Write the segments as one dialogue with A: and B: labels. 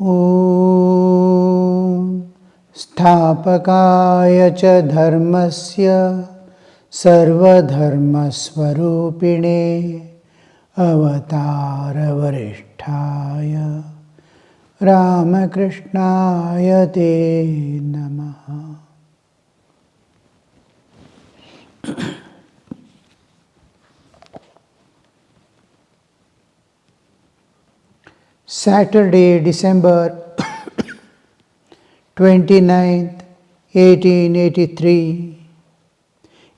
A: ॐ स्थापकाय च धर्मस्य सर्वधर्मस्वरूपिणे अवतारवरिष्ठाय रामकृष्णाय ते नमः। Saturday, December 29th, 1883.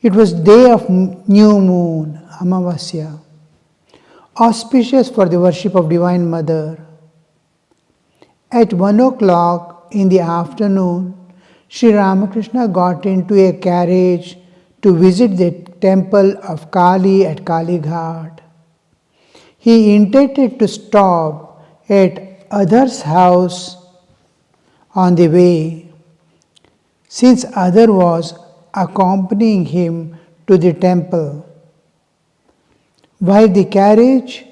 A: It was day of new moon, Amavasya, auspicious for the worship of Divine Mother. At 1 o'clock in the afternoon, Sri Ramakrishna got into a carriage to visit the temple of Kali at Kali Ghat. He intended to stop at Adhar's house on the way, since Adhar was accompanying him to the temple. While the carriage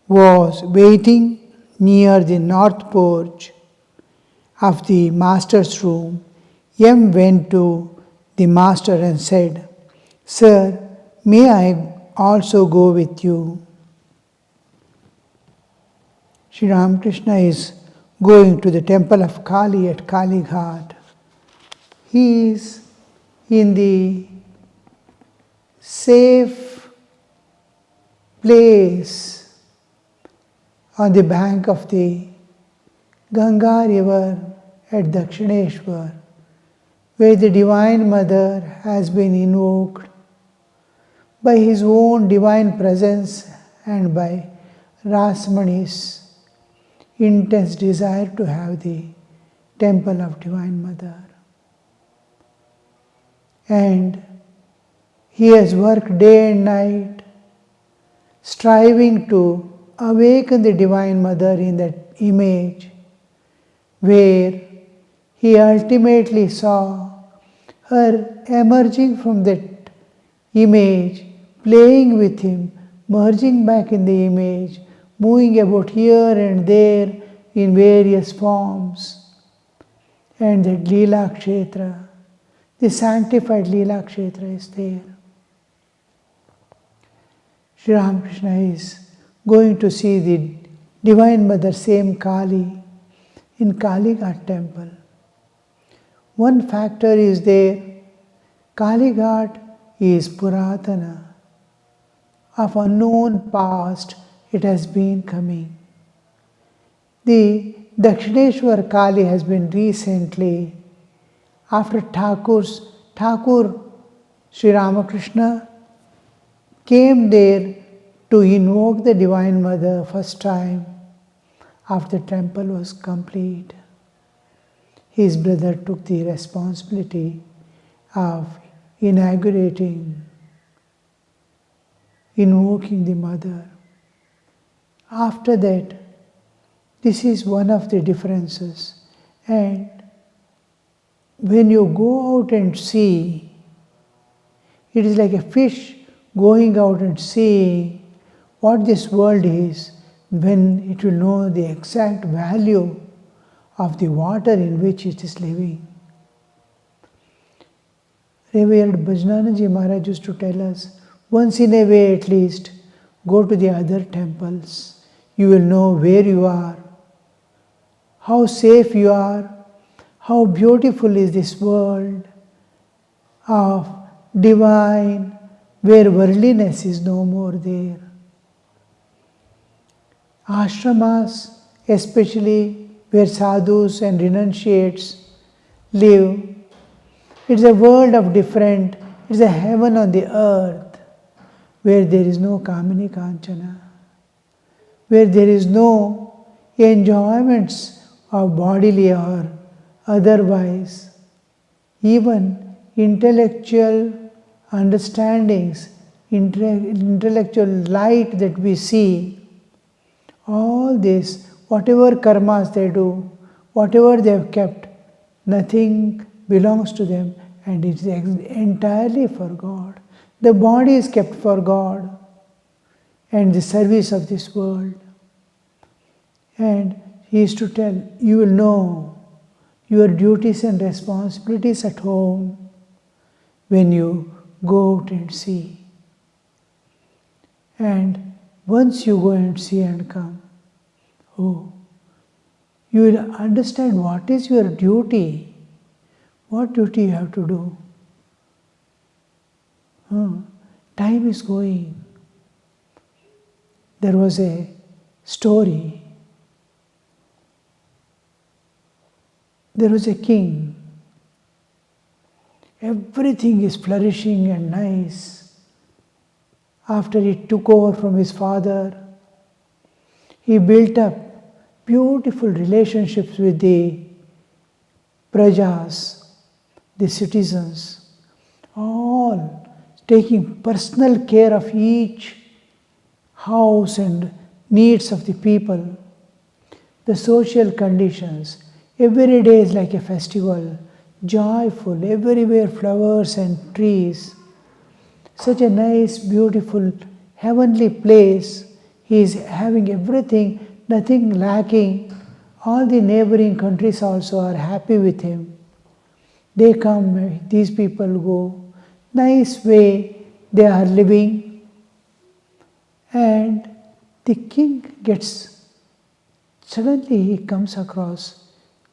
A: was waiting near the north porch of the master's room, M went to the master and said, "Sir, may I also go with you?" Sri Ramakrishna is going to the temple of Kali at Kali Ghat. He is in the safe place on the bank of the Ganga river at Dakshineswara, where the Divine Mother has been invoked by his own divine presence and by Rasmani's intense desire to have the temple of Divine Mother. And he has worked day and night, striving to awaken the Divine Mother in that image, where he ultimately saw her emerging from that image, playing with him, merging back in the image, moving about here and there in various forms. And that Leela Kshetra, the sanctified Leela Kshetra is there. Sri Ramakrishna is going to see the Divine Mother, same Kali, in Kali Ghat temple. One factor is there, Kali Ghat is Puratana, of unknown past. It has been coming. The Dakshineswara Kali has been recently, after Thakur Sri Ramakrishna came there to invoke the Divine Mother first time after the temple was complete. His brother took the responsibility of invoking the Mother. After that, this is one of the differences. And when you go out and see, it is like a fish going out and seeing what this world is, when it will know the exact value of the water in which it is living. Revered Vinayakanandaji Maharaj used to tell us, once in a way at least, go to the other temples. You will know where you are, how safe you are, how beautiful is this world of divine, where worldliness is no more there. Ashramas, especially where sadhus and renunciates live, it's a world of different, it's a heaven on the earth, where there is no Kamini Kanchana, where there is no enjoyments of bodily or otherwise, even intellectual understandings, intellectual light that we see, all this, whatever karmas they do, whatever they have kept, nothing belongs to them, and it is entirely for God. The body is kept for God and the service of this world. And he used to tell, you will know your duties and responsibilities at home when you go out and see. And once you go and see and come, you will understand what is your duty, what duty you have to do. Time is going. There was a story. There was a king. Everything is flourishing and nice. After he took over from his father, he built up beautiful relationships with the prajas, the citizens, all taking personal care of each house and needs of the people, the social conditions. Every day is like a festival, joyful, everywhere flowers and trees. Such a nice, beautiful, heavenly place. He is having everything, nothing lacking. All the neighboring countries also are happy with him. They come, these people go. Nice way they are living. And the king gets, suddenly he comes across,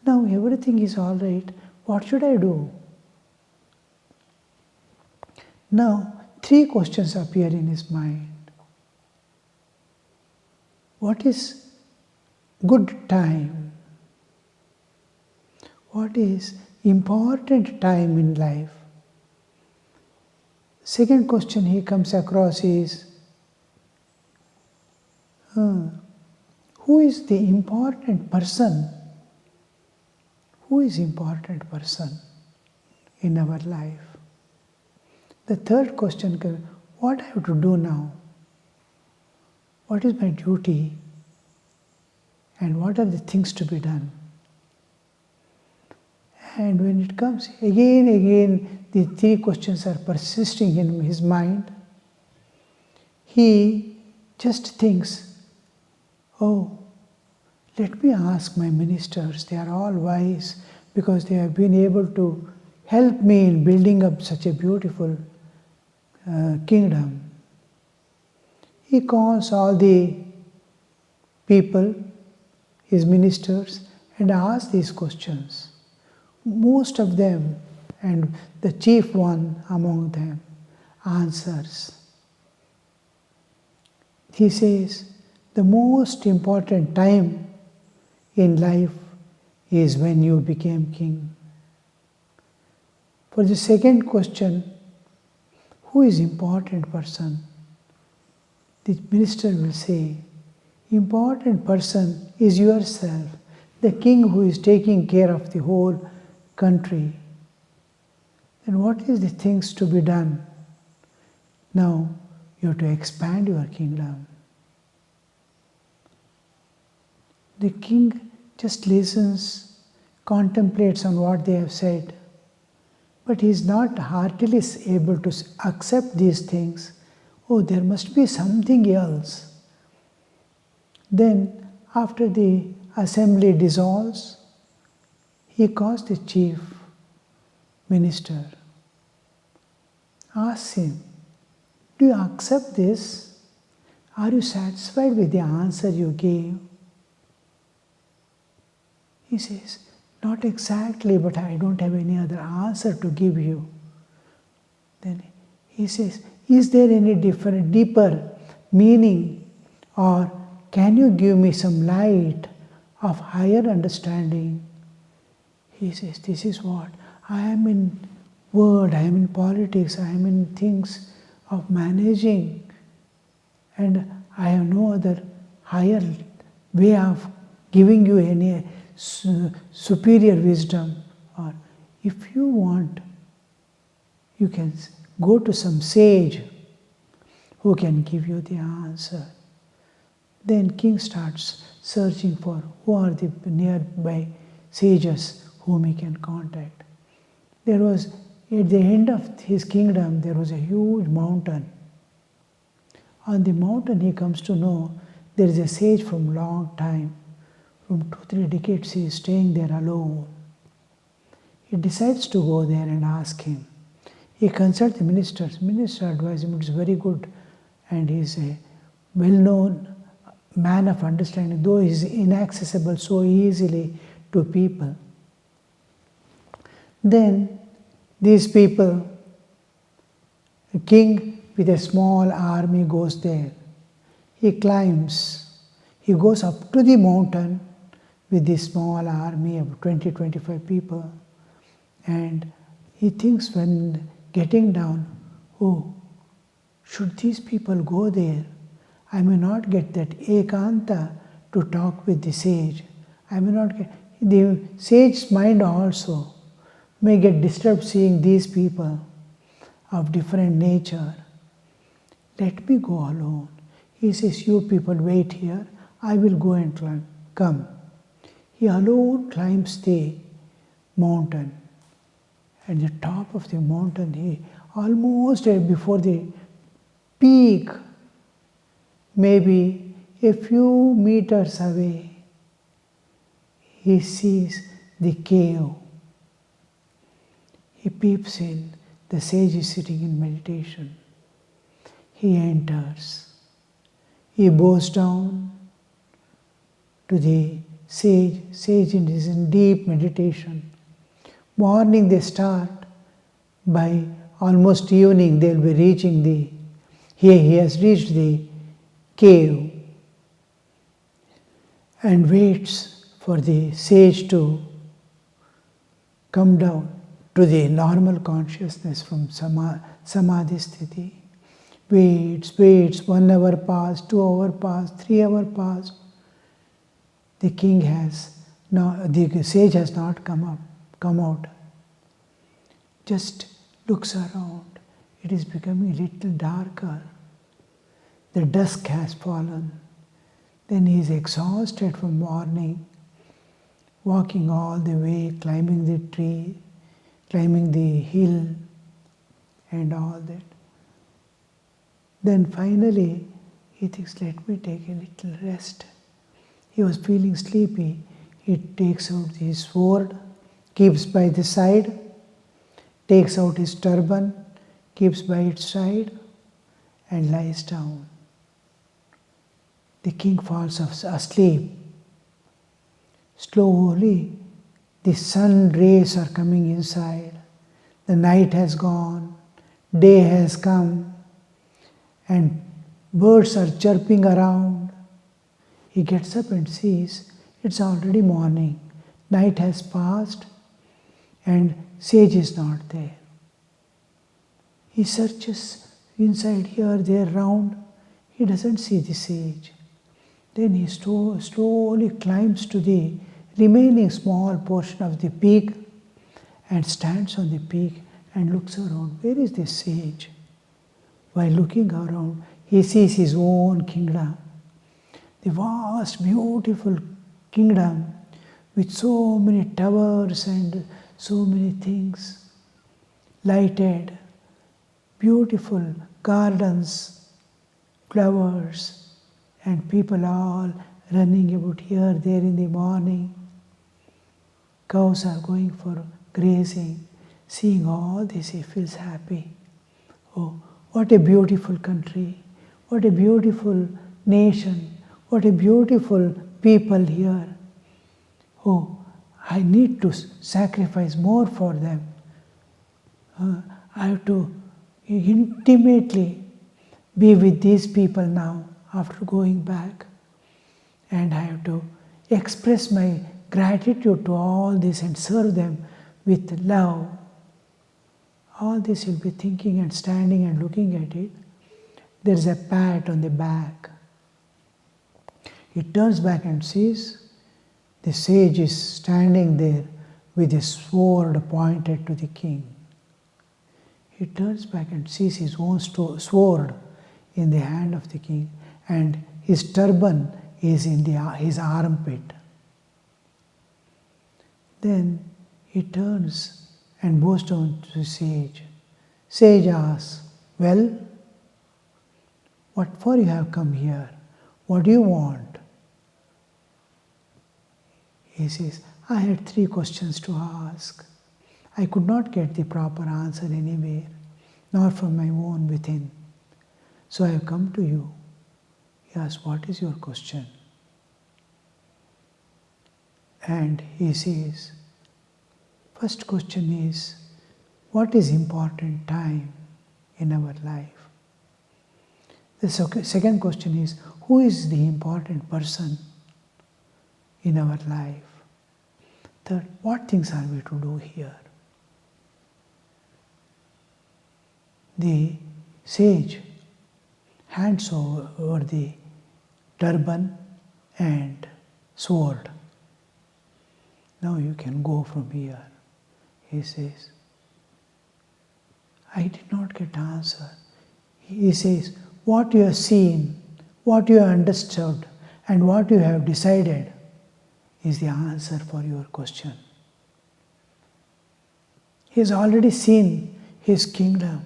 A: now everything is all right. What should I do? Now, 3 questions appear in his mind. What is good time? What is important time in life? Second question he comes across is, who is the important person? Who is important person in our life? The third question comes, what I have to do now? What is my duty? And what are the things to be done? And when it comes again, the 3 questions are persisting in his mind. He just thinks, let me ask my ministers. They are all wise because they have been able to help me in building up such a beautiful kingdom. He calls all the people, his ministers, and asks these questions. Most of them, and the chief one among them, answers. He says, the most important time in life is when you became king. For the second question, who is important person? The minister will say, important person is yourself, the king who is taking care of the whole country. Then what is the things to be done? Now you have to expand your kingdom. The king just listens, contemplates on what they have said, but he is not heartily able to accept these things. There must be something else. Then, after the assembly dissolves, he calls the chief minister, asks him, do you accept this? Are you satisfied with the answer you gave? He says, not exactly, but I don't have any other answer to give you. Then he says, is there any different, deeper meaning, or can you give me some light of higher understanding? He says, this is what, I am in word, I am in politics, I am in things of managing, and I have no other higher way of giving you any superior wisdom. Or if you want, you can go to some sage who can give you the answer. Then king starts searching for who are the nearby sages whom he can contact. There was, at the end of his kingdom, there was a huge mountain. On the mountain he comes to know there is a sage from long time From 2-3 decades he is staying there alone. He decides to go there and ask him. He consults the ministers. Minister advises him, it's very good, and he is a well-known man of understanding, though he is inaccessible so easily to people. Then these people, a king with a small army goes there. He climbs. He goes up to the mountain with this small army of 20-25 people. And he thinks when getting down, oh, should these people go there? I may not get that ekanta to talk with the sage. I may not get, the sage's mind also may get disturbed seeing these people of different nature. Let me go alone. He says, you people wait here, I will go and come. He alone climbs the mountain. At the top of the mountain, he almost before the peak, maybe a few meters away, he sees the cave. He peeps in. The sage is sitting in meditation. He enters. He bows down to the sage. Sage is in deep meditation. Morning they start. By almost evening they will be reaching the, here he has reached the cave and waits for the sage to come down to the normal consciousness from samadhi sthiti. Waits, 1 hour passed, 2 hours passed, 3 hours passed. The king has not, the sage has not come out. Just looks around. It is becoming a little darker. The dusk has fallen. Then he is exhausted from morning, walking all the way, climbing the tree, climbing the hill, and all that. Then finally, he thinks, let me take a little rest. He was feeling sleepy. He takes out his sword, keeps by the side, takes out his turban, keeps by its side, and lies down. The king falls asleep. Slowly, the sun rays are coming inside. The night has gone, day has come, and birds are chirping around. He gets up and sees it's already morning. Night has passed, and sage is not there. He searches inside, here, there, round. He doesn't see the sage. Then he slowly climbs to the remaining small portion of the peak and stands on the peak and looks around. Where is the sage? While looking around, he sees his own kingdom. The vast, beautiful kingdom with so many towers and so many things, lighted, beautiful gardens, flowers, and people all running about here, there in the morning. Cows are going for grazing. Seeing all this, he feels happy. Oh, what a beautiful country, what a beautiful nation, what a beautiful people here. Oh, I need to sacrifice more for them. I have to intimately be with these people now after going back. And I have to express my gratitude to all this and serve them with love. All this he'll be thinking and standing and looking at it. There's a pat on the back. He turns back and sees the sage is standing there with his sword pointed to the king. He turns back and sees his own sword in the hand of the king, and his turban is in his armpit. Then he turns and bows down to the sage. Sage asks, well, what for you have come here? What do you want? He says, I had 3 questions to ask. I could not get the proper answer anywhere, nor from my own within. So I have come to you. He asks, what is your question? And he says, first question is, what is important time in our life? The second question is, who is the important person in our life? Third, what things are we to do here? The sage hands over the turban and sword. Now you can go from here. He says, I did not get answer. He says, what you have seen, what you have understood, and what you have decided is the answer for your question. He has already seen his kingdom.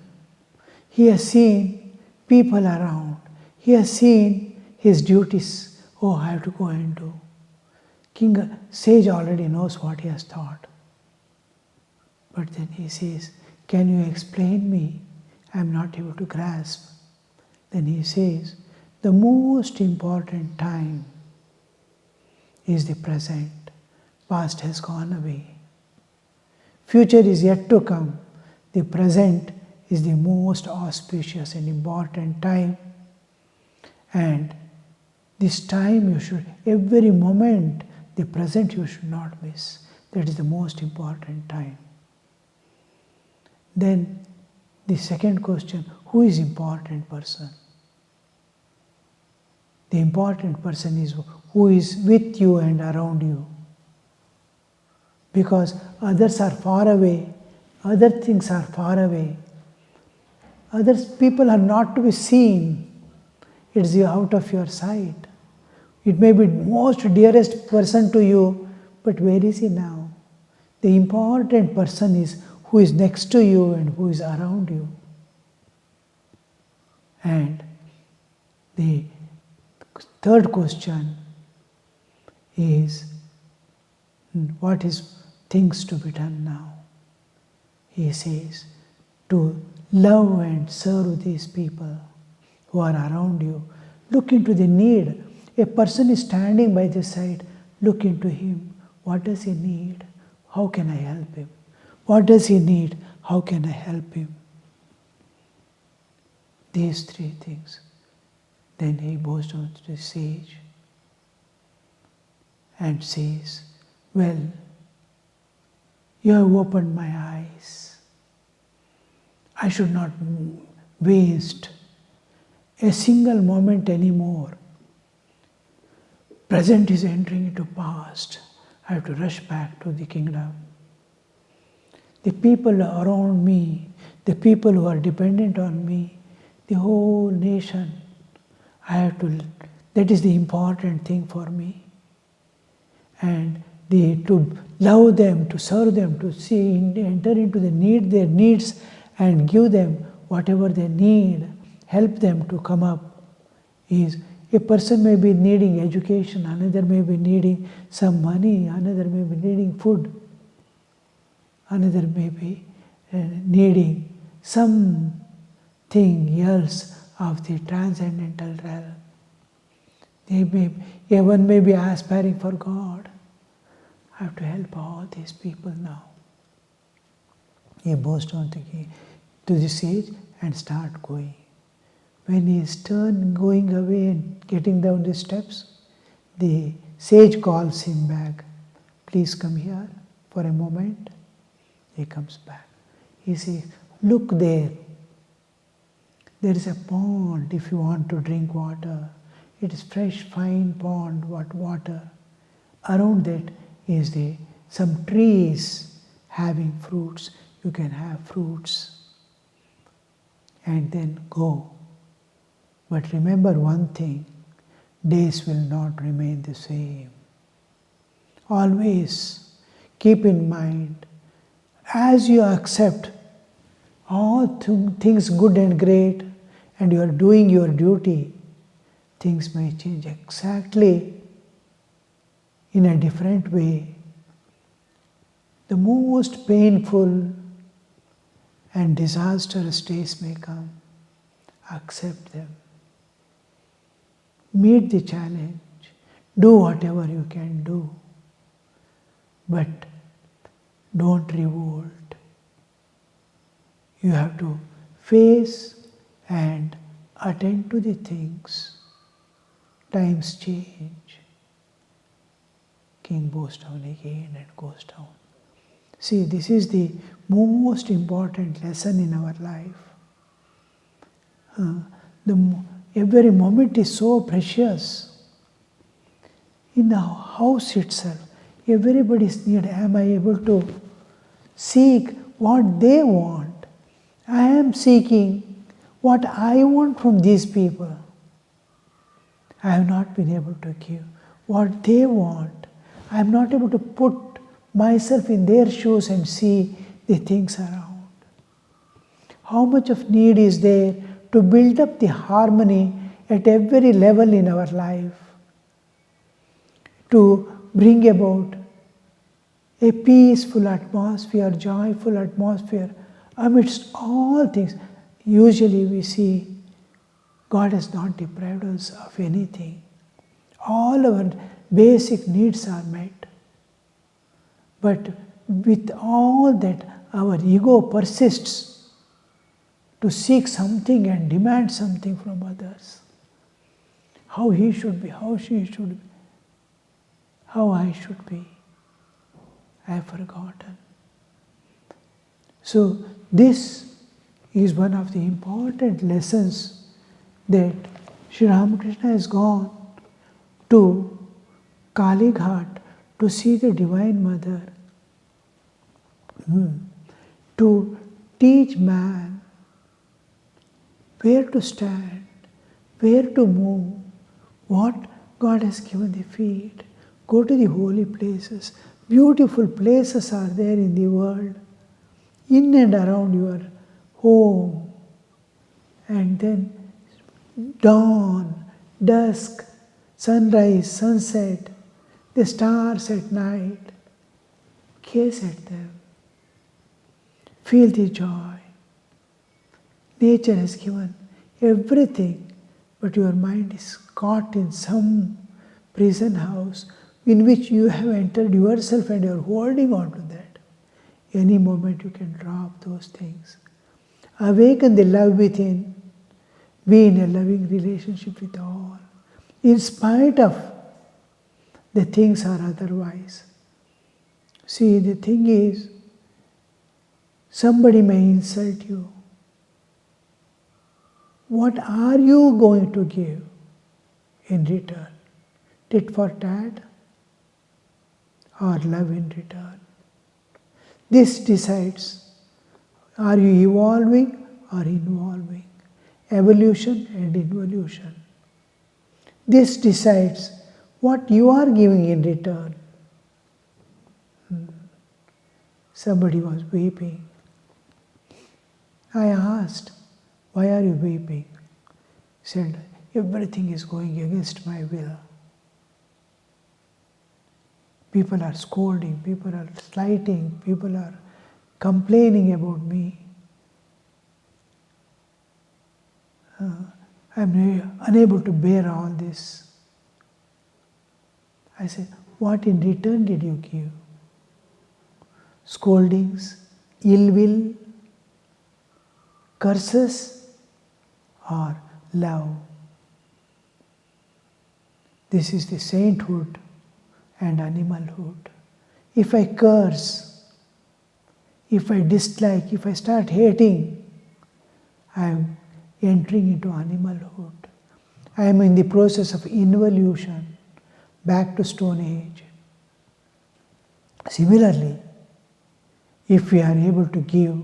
A: He has seen people around. He has seen his duties. Oh, I have to go and do. Sage already knows what he has thought. But then he says, can you explain me? I am not able to grasp. Then he says, the most important time is the present. Past has gone away. Future is yet to come. The present is the most auspicious and important time. And this time you should, every moment, the present you should not miss. That is the most important time. Then the second question, who is important person? The important person is who is with you and around you. Because others are far away, other things are far away. Other people are not to be seen. It is out of your sight. It may be most dearest person to you, but where is he now? The important person is who is next to you and who is around you. And the third question is, what is things to be done now? He says, to love and serve these people who are around you. Look into the need. A person is standing by the side. Look into him. What does he need? How can I help him? What does he need? How can I help him? These 3 things. Then he goes on to the sage and says, well, you have opened my eyes. I should not waste a single moment anymore. Present is entering into past. I have to rush back to the kingdom. The people around me, the people who are dependent on me, the whole nation, that is the important thing for me. And to love them, to serve them, to enter into their needs and give them whatever they need, help them to come up. A person may be needing education, another may be needing some money, another may be needing food, another may be needing something else of the transcendental realm. One may be aspiring for God. I have to help all these people now. He goes on to the sage and start going. When he is going away and getting down the steps, the sage calls him back. Please come here for a moment. He comes back. He says, look there. There is a pond if you want to drink water. It is fresh, fine pond, water. Around that is some trees having fruits. You can have fruits. And then go. But remember one thing, days will not remain the same. Always keep in mind, as you accept all things good and great, and you are doing your duty, things may change exactly in a different way. The most painful and disastrous days may come. Accept them. Meet the challenge. Do whatever you can do. But don't revolt. You have to face and attend to the things. Times change. King bows down again and goes down. See, this is the most important lesson in our life. Every moment is so precious. In the house itself, everybody's need. Am I able to seek what they want? I am seeking what I want from these people. I have not been able to give what they want. I am not able to put myself in their shoes and see the things around. How much of need is there to build up the harmony at every level in our life, to bring about a peaceful atmosphere, joyful atmosphere amidst all things. Usually we see God has not deprived us of anything. All our basic needs are met. But with all that, our ego persists to seek something and demand something from others. How he should be, how she should be, how I should be. I have forgotten. So this is one of the important lessons that Sri Ramakrishna has gone to Kali Ghat to see the Divine Mother, to teach man where to stand, where to move, what God has given the feet. Go to the holy places. Beautiful places are there in the world, in and around your home. And then dawn, dusk, sunrise, sunset, the stars at night. Gaze at them. Feel the joy. Nature has given everything, but your mind is caught in some prison house in which you have entered yourself and you are holding on to that. Any moment you can drop those things. Awaken the love within. Be in a loving relationship with all, in spite of the things are otherwise. See, the thing is, somebody may insult you. What are you going to give in return? Tit for tat or love in return? This decides, are you evolving or involving? Evolution and involution. This decides what you are giving in return. Somebody was weeping. I asked, why are you weeping? He said, everything is going against my will. People are scolding, people are slighting, people are complaining about me. I'm unable to bear all this. I said, what in return did you give? Scoldings, ill will, curses, or love? This is the sainthood and animalhood. If I curse, if I dislike, if I start hating, I am entering into animalhood. I am in the process of involution, back to Stone Age. Similarly, if we are able to give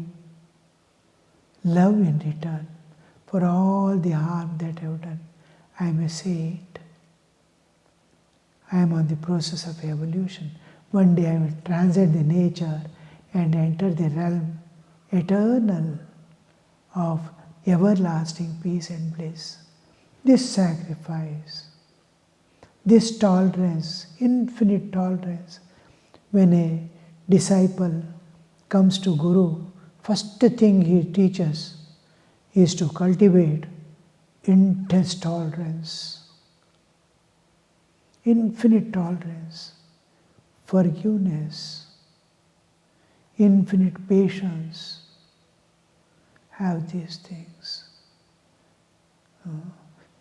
A: love in return for all the harm that I have done, I am a saint. I am on the process of evolution. One day I will transcend the nature and enter the realm eternal of everlasting peace and bliss. This sacrifice, This tolerance, infinite tolerance, when a disciple comes to Guru, first thing he teaches is to cultivate intense tolerance, infinite tolerance, forgiveness, infinite patience. Have these things.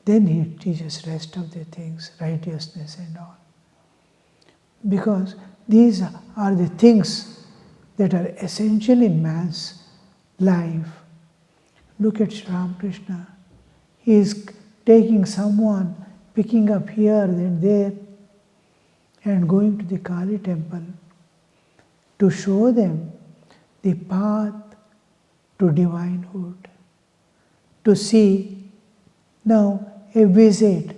A: Then he teaches rest of the things, righteousness and all. Because these are the things that are essential in man's life. Look at Sri Ramakrishna. He is taking someone, picking up here and there, and going to the Kali temple to show them the path to divinehood, to see now a visit,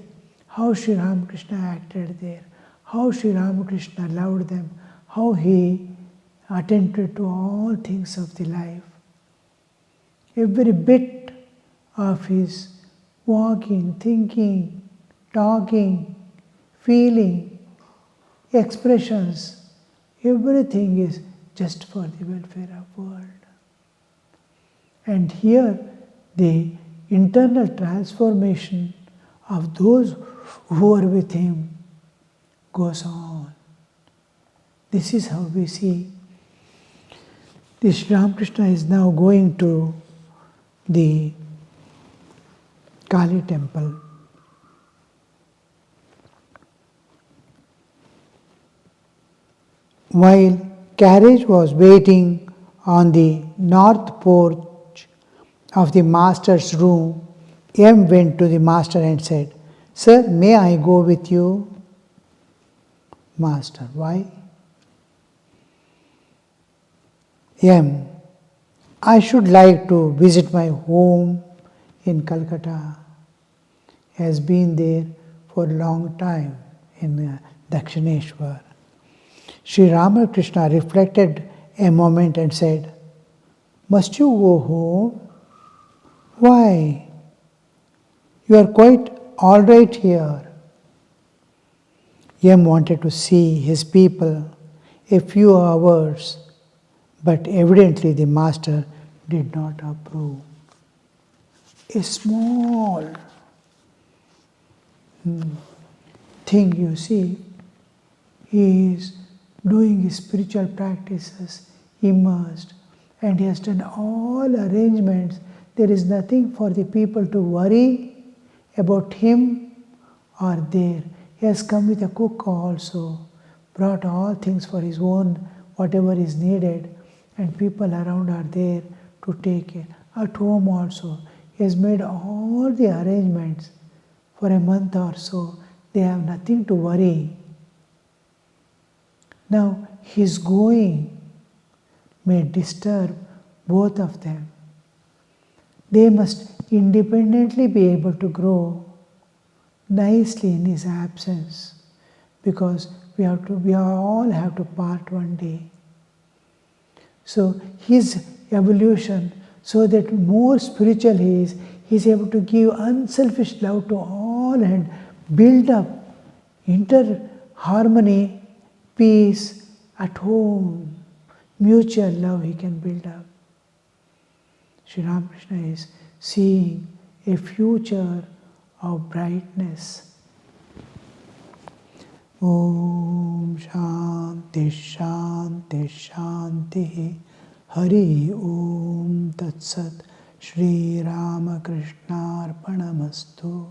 A: how Sri Ramakrishna acted there, how Sri Ramakrishna loved them, how he attended to all things of the life. Every bit of his walking, thinking, talking, feeling, expressions, everything is just for the welfare of world. And here the internal transformation of those who are with him goes on. This is how we see. This Ramakrishna is now going to the Kali temple. While carriage was waiting on the north porch of the master's room, M went to the master and said, "Sir, may I go with you?" Master, why? M, I should like to visit my home in Calcutta. Has been there for a long time in Dakshineswara. Sri Ramakrishna reflected a moment and said, "Must you go home? Why? You are quite all right here." M wanted to see his people a few hours, but evidently the master did not approve. A small thing, you see, he is doing his spiritual practices, immersed, and he has done all arrangements. There is nothing for the people to worry about him or there. He has come with a cook also, brought all things for his own, whatever is needed, and people around are there to take care. At home also, he has made all the arrangements for a month or so. They have nothing to worry. Now, his going may disturb both of them. They must independently be able to grow nicely in his absence, because we all have to part one day. So his evolution, so that more spiritual he is able to give unselfish love to all and build up inter-harmony, peace at home, mutual love he can build up. Sri Ramakrishna is seeing a future of brightness. Om Shanti Shanti Shanti Hari Om Tat Sat Shri Ramakrishna Arpanamastu.